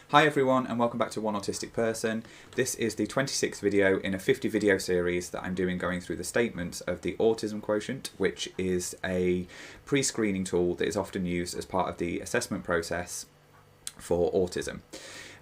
Hi everyone and welcome back to One Autistic Person. This is the 26th video in a 50 video series that I'm doing going through the statements of the autism quotient, which is a pre-screening tool that is often used as part of the assessment process for autism.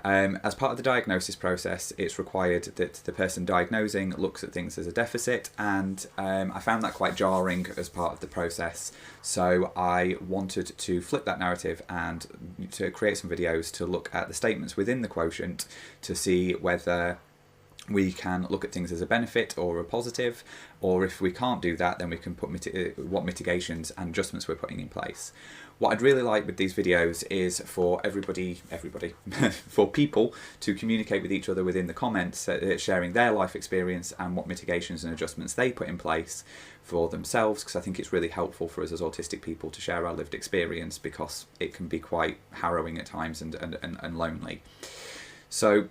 As part of the diagnosis process, it's required that the person diagnosing looks at things as a deficit, and I found that quite jarring as part of the process. So I wanted to flip that narrative and to create some videos to look at the statements within the quotient to see whether we can look at things as a benefit or a positive, or if we can't do that, then we can put what mitigations and adjustments we're putting in place. What I'd really like with these videos is for everybody, for people to communicate with each other within the comments, sharing their life experience and what mitigations and adjustments they put in place for themselves, because I think it's really helpful for us as autistic people to share our lived experience, because it can be quite harrowing at times and lonely. So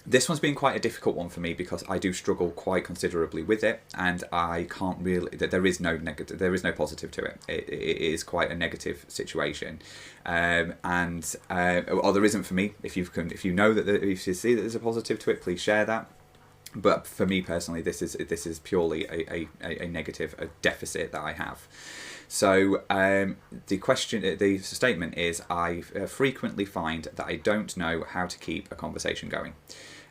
this one's been quite a difficult one for me because I do struggle quite considerably with it, and I can't really, there is no positive to it. It is quite a negative situation, or there isn't for me. If you know that if you see that there's a positive to it, please share that. But for me personally, this is purely a negative, a deficit that I have. So the statement is, I frequently find that I don't know how to keep a conversation going.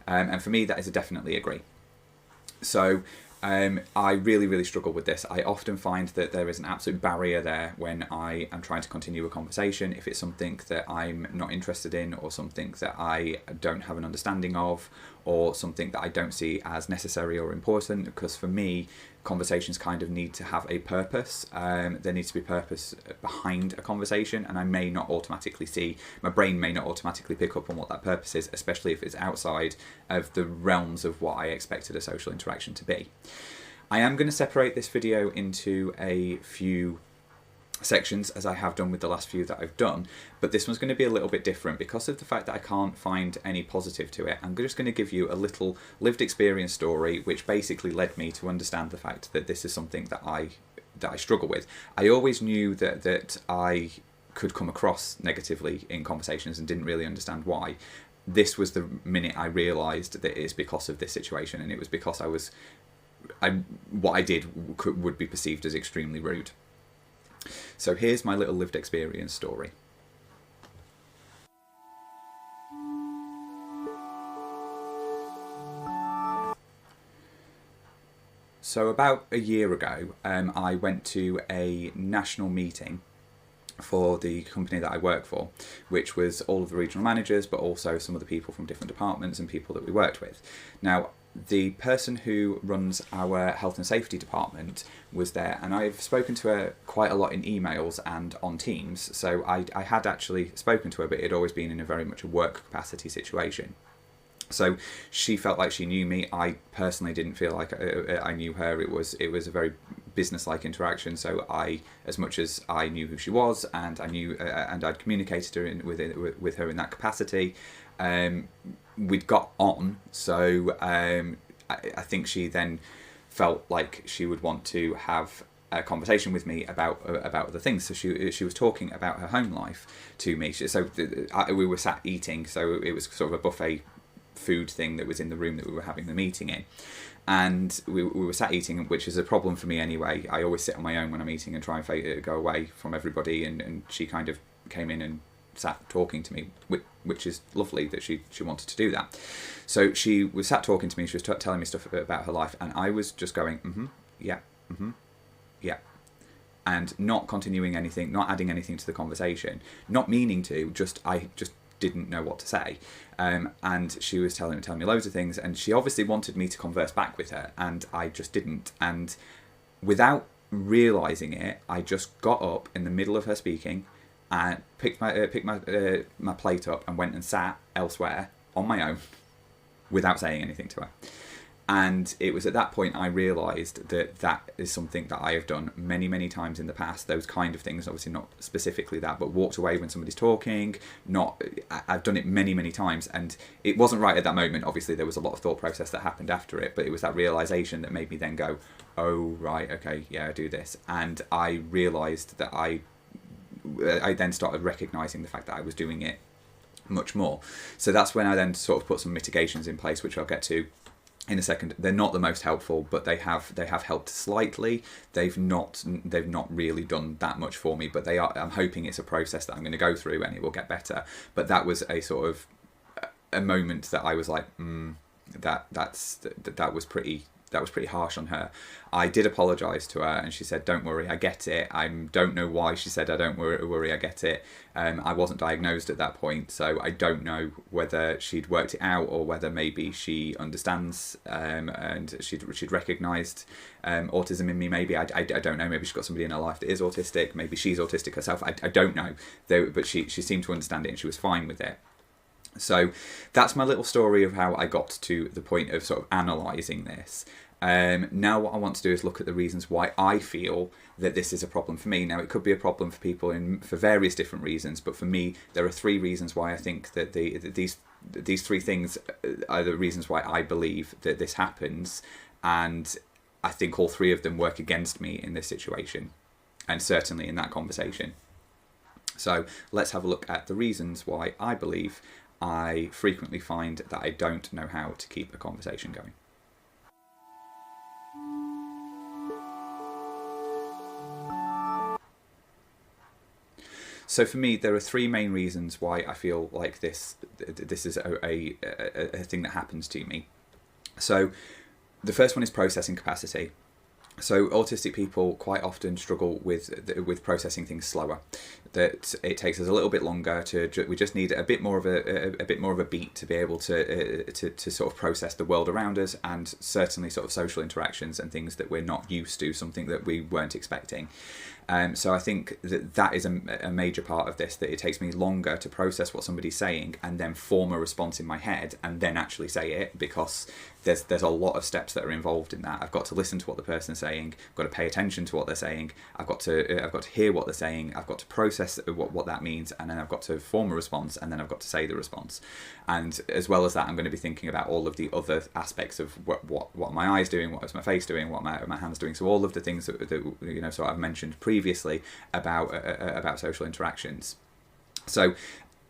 And for me, that is a definitely agree. So I really struggle with this. I often find that there is an absolute barrier there when I am trying to continue a conversation. If it's something that I'm not interested in, or something that I don't have an understanding of, or something that I don't see as necessary or important, because for me, conversations kind of need to have a purpose. There needs to be purpose behind a conversation, and I may not automatically see, my brain may not automatically pick up on what that purpose is, especially if it's outside of the realms of what I expected a social interaction to be. I am going to separate this video into a few sections, as I have done with the last few that I've done, but this one's going to be a little bit different because of the fact that I can't find any positive to it. I'm just going to give you a little lived experience story, which basically led me to understand the fact that this is something that I struggle with. I always knew that I could come across negatively in conversations and didn't really understand why. This was the minute I realised that it's because of this situation, and it was because what I did would be perceived as extremely rude. So here's my little lived experience story. So about a year ago, I went to a national meeting for the company that I work for, which was all of the regional managers, but also some of the people from different departments and people that we worked with. Now, the person who runs our health and safety department was there, and I've spoken to her quite a lot in emails and on Teams, so I had actually spoken to her, but it had always been in a very much a work capacity situation. So she felt like she knew me. I personally didn't feel like I knew her. It was a very business-like interaction. So as much as I knew who she was, and I knew and I'd communicated with her in that capacity, we'd got on. So I think she then felt like she would want to have a conversation with me about other things. So she was talking about her home life to me. We were sat eating, so it was sort of a buffet food thing that was in the room that we were having the meeting in, and we were sat eating, which is a problem for me anyway. I always sit on my own when I'm eating and try and go away from everybody, and she kind of came in and sat talking to me, which is lovely that she wanted to do that. So she was sat talking to me, she was telling me stuff about her life, and I was just going yeah, yeah, and not continuing anything, not adding anything to the conversation, not meaning to, I just didn't know what to say. And she was telling me loads of things, and she obviously wanted me to converse back with her, and I just didn't. And without realising it, I just got up in the middle of her speaking and picked my plate up and went and sat elsewhere on my own without saying anything to her. And it was at that point I realised that that is something that I have done many times in the past. Those kind of things, obviously not specifically that, but walked away when somebody's talking. I've done it many times, and it wasn't right at that moment. Obviously there was a lot of thought process that happened after it, but it was that realisation that made me then go, oh right, okay, yeah, I do this. And I realised that I then started recognising the fact that I was doing it much more. So that's when I then sort of put some mitigations in place, which I'll get to in a second. They're not the most helpful, but they have helped slightly. They've not really done that much for me, but they are. I'm hoping it's a process that I'm going to go through and it will get better. But that was a sort of a moment that I was like, that was pretty harsh on her. I did apologise to her, and she said, "Don't worry, I get it." I don't know why she said, "I don't worry, I get it." I wasn't diagnosed at that point, so I don't know whether she'd worked it out or whether maybe she understands and she'd recognised autism in me. Maybe I don't know. Maybe she's got somebody in her life that is autistic. Maybe she's autistic herself. I don't know. But she seemed to understand it, and she was fine with it. So that's my little story of how I got to the point of sort of analysing this. Now what I want to do is look at the reasons why I feel that this is a problem for me. Now it could be a problem for people for various different reasons, but for me there are 3 reasons why I think that these 3 things are the reasons why I believe that this happens, and I think all 3 of them work against me in this situation, and certainly in that conversation. So let's have a look at the reasons why I believe I frequently find that I don't know how to keep a conversation going. So for me, there are 3 main reasons why I feel like this is a thing that happens to me. So the first one is processing capacity. So autistic people quite often struggle with processing things slower. That it takes us a little bit longer we just need a bit more of a beat to be able to sort of process the world around us, and certainly sort of social interactions and things that we're not used to, something that we weren't expecting. So I think that is a major part of this, that it takes me longer to process what somebody's saying and then form a response in my head and then actually say it, because there's a lot of steps that are involved in that. I've got to listen to what the person's saying, I've got to pay attention to what they're saying, I've got to hear what they're saying, I've got to process what that means, and then I've got to form a response, and then I've got to say the response. And as well as that, I'm going to be thinking about all of the other aspects of what are my eyes doing, what is my face doing, what are my hands doing. So all of the things that so I've mentioned previously about social interactions. So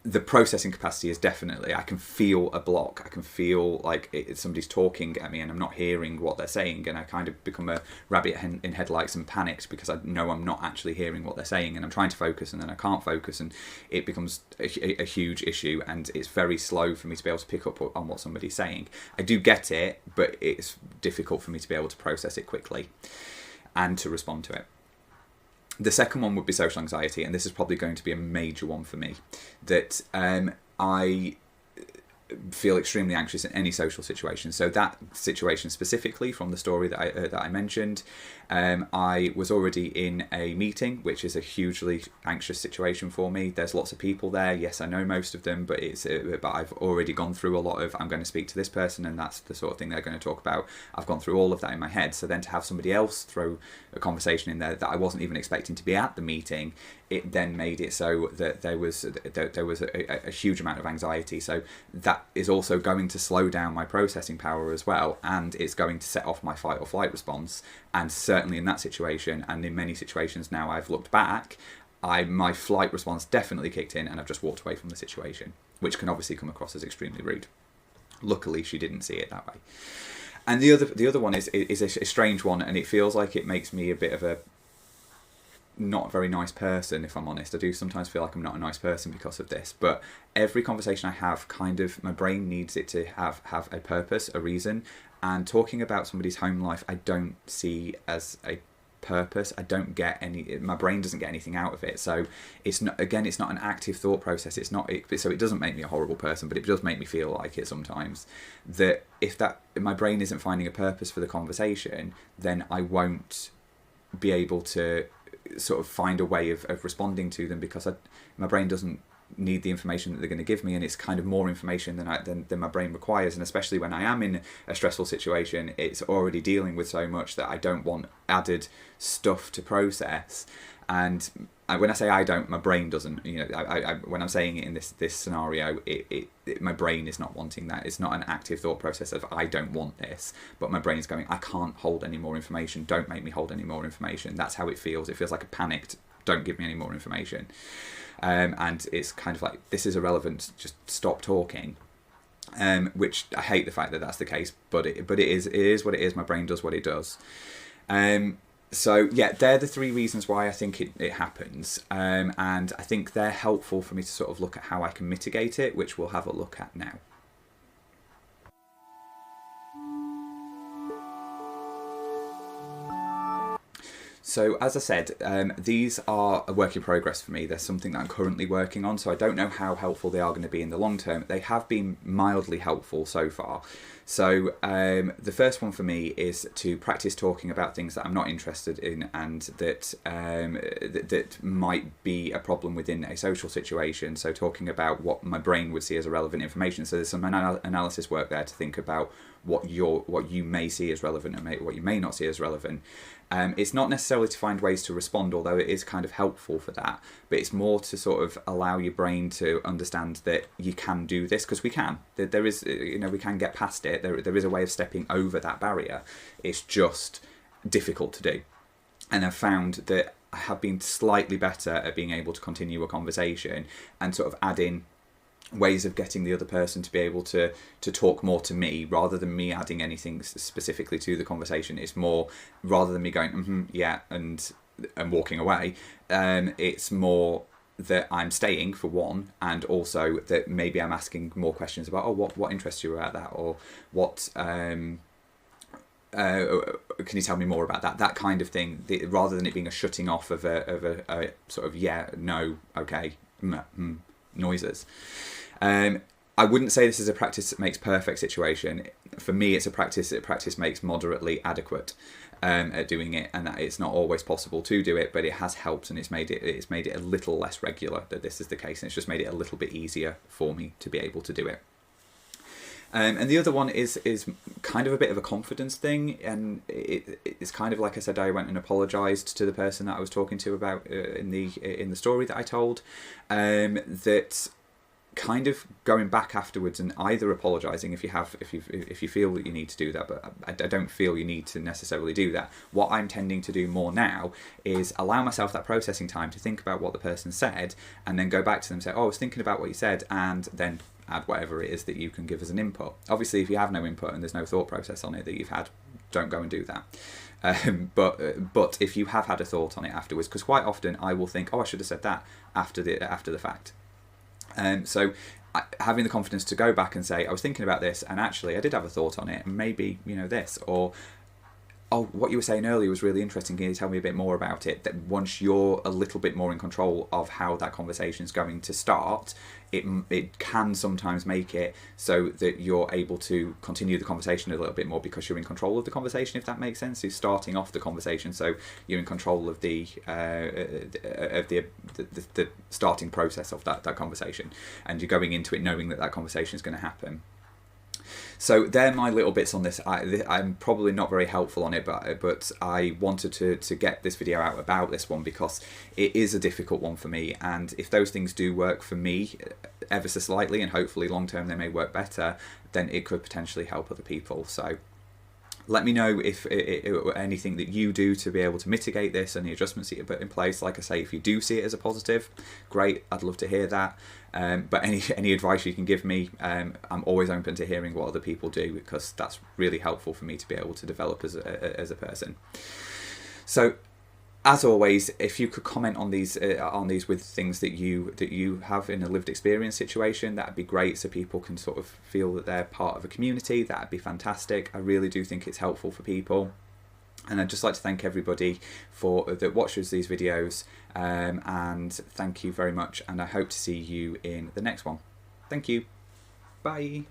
the processing capacity is definitely, I can feel a block. I can feel like somebody's talking at me and I'm not hearing what they're saying, and I kind of become a rabbit in headlights and panicked because I know I'm not actually hearing what they're saying, and I'm trying to focus and then I can't focus, and it becomes a huge issue, and it's very slow for me to be able to pick up on what somebody's saying. I do get it, but it's difficult for me to be able to process it quickly and to respond to it. The second one would be social anxiety, and this is probably going to be a major one for me, that I feel extremely anxious in any social situation. So that situation specifically from the story that I mentioned, I was already in a meeting, which is a hugely anxious situation for me. There's lots of people there. Yes, I know most of them, but I've already gone through a lot of, I'm going to speak to this person and that's the sort of thing they're going to talk about. I've gone through all of that in my head. So then to have somebody else throw a conversation in there that I wasn't even expecting to be at the meeting, it then made it so that there was a huge amount of anxiety. So that is also going to slow down my processing power as well, and it's going to set off my fight or flight response. And certainly in that situation, and in many situations now I've looked back, my flight response definitely kicked in, and I've just walked away from the situation, which can obviously come across as extremely rude. Luckily, she didn't see it that way. And the other one is a strange one, and it feels like it makes me a bit of a not very nice person, if I'm honest. I do sometimes feel like I'm not a nice person because of this, but every conversation I have, kind of, my brain needs it to have a purpose, a reason, and talking about somebody's home life I don't see as a purpose. I don't get any, my brain doesn't get anything out of it. So it's not an active thought process. So it doesn't make me a horrible person, but it does make me feel like it sometimes, that if my brain isn't finding a purpose for the conversation, then I won't be able to sort of find a way of responding to them, because my brain doesn't need the information that they're going to give me, and it's kind of more information than my brain requires. And especially when I am in a stressful situation, it's already dealing with so much that I don't want added stuff to process. And when I say I don't, my brain doesn't. When I'm saying it in this scenario, my brain is not wanting that. It's not an active thought process of I don't want this, but my brain is going, I can't hold any more information. Don't make me hold any more information. That's how it feels. It feels like a panicked, don't give me any more information. And it's kind of like, this is irrelevant, just stop talking. Which I hate the fact that that's the case, but it is what it is. My brain does what it does. So yeah, they're the three reasons why I think it happens, and I think they're helpful for me to sort of look at how I can mitigate it, which we'll have a look at now. So as I said, these are a work in progress for me. They're something that I'm currently working on, so I don't know how helpful they are going to be in the long term. They have been mildly helpful so far. So the first one for me is to practice talking about things that I'm not interested in and that that might be a problem within a social situation. So talking about what my brain would see as relevant information. So there's some analysis work there to think about what you may see as relevant and what you may not see as relevant. It's not necessarily to find ways to respond, although it is kind of helpful for that, but it's more to sort of allow your brain to understand that you can do this, because we can. There is, we can get past it. There is a way of stepping over that barrier. It's just difficult to do. And I've found that I have been slightly better at being able to continue a conversation and sort of add in ways of getting the other person to be able to talk more to me, rather than me adding anything specifically to the conversation. It's more, rather than me going yeah and walking away, it's more that I'm staying for one, and also that maybe I'm asking more questions about, oh, what interests you about that, or what can you tell me more about that kind of thing, rather than it being a shutting off of a sort of yeah, no, okay, noises. I wouldn't say this is a practice that makes perfect situation. For me, it's a practice that practice makes moderately adequate at doing it, and that it's not always possible to do it, but it has helped, and it's made it a little less regular that this is the case, and it's just made it a little bit easier for me to be able to do it. And the other one is kind of a bit of a confidence thing, and it's kind of like I said, I went and apologised to the person that I was talking to about in the story that I told, that kind of going back afterwards and either apologising if you feel that you need to do that, but I don't feel you need to necessarily do that. What I'm tending to do more now is allow myself that processing time to think about what the person said, and then go back to them and say, oh, I was thinking about what you said, and then add whatever it is that you can give as an input. Obviously, if you have no input and there's no thought process on it that you've had, don't go and do that. But if you have had a thought on it afterwards, because quite often I will think, oh, I should have said that after the fact. So having the confidence to go back and say, I was thinking about this, and actually I did have a thought on it, and maybe this, or oh, what you were saying earlier was really interesting, can you tell me a bit more about it? That once you're a little bit more in control of how that conversation is going to start, it can sometimes make it so that you're able to continue the conversation a little bit more because you're in control of the conversation, if that makes sense. You're starting off the conversation, so you're in control of the starting process of that conversation, and you're going into it knowing that that conversation is going to happen. So they're my little bits on this. I'm probably not very helpful on it, but I wanted to get this video out about this one because it is a difficult one for me, and if those things do work for me ever so slightly, and hopefully long term they may work better, then it could potentially help other people. So let me know if anything that you do to be able to mitigate this, and the adjustments that you put in place. Like I say, if you do see it as a positive, great, I'd love to hear that. But any advice you can give me, I'm always open to hearing what other people do, because that's really helpful for me to be able to develop as a person. So, as always, if you could comment on these with things that you have in a lived experience situation, that'd be great, so people can sort of feel that they're part of a community. That'd be fantastic. I really do think it's helpful for people. And I'd just like to thank everybody that watches these videos, and thank you very much, and I hope to see you in the next one. Thank you. Bye.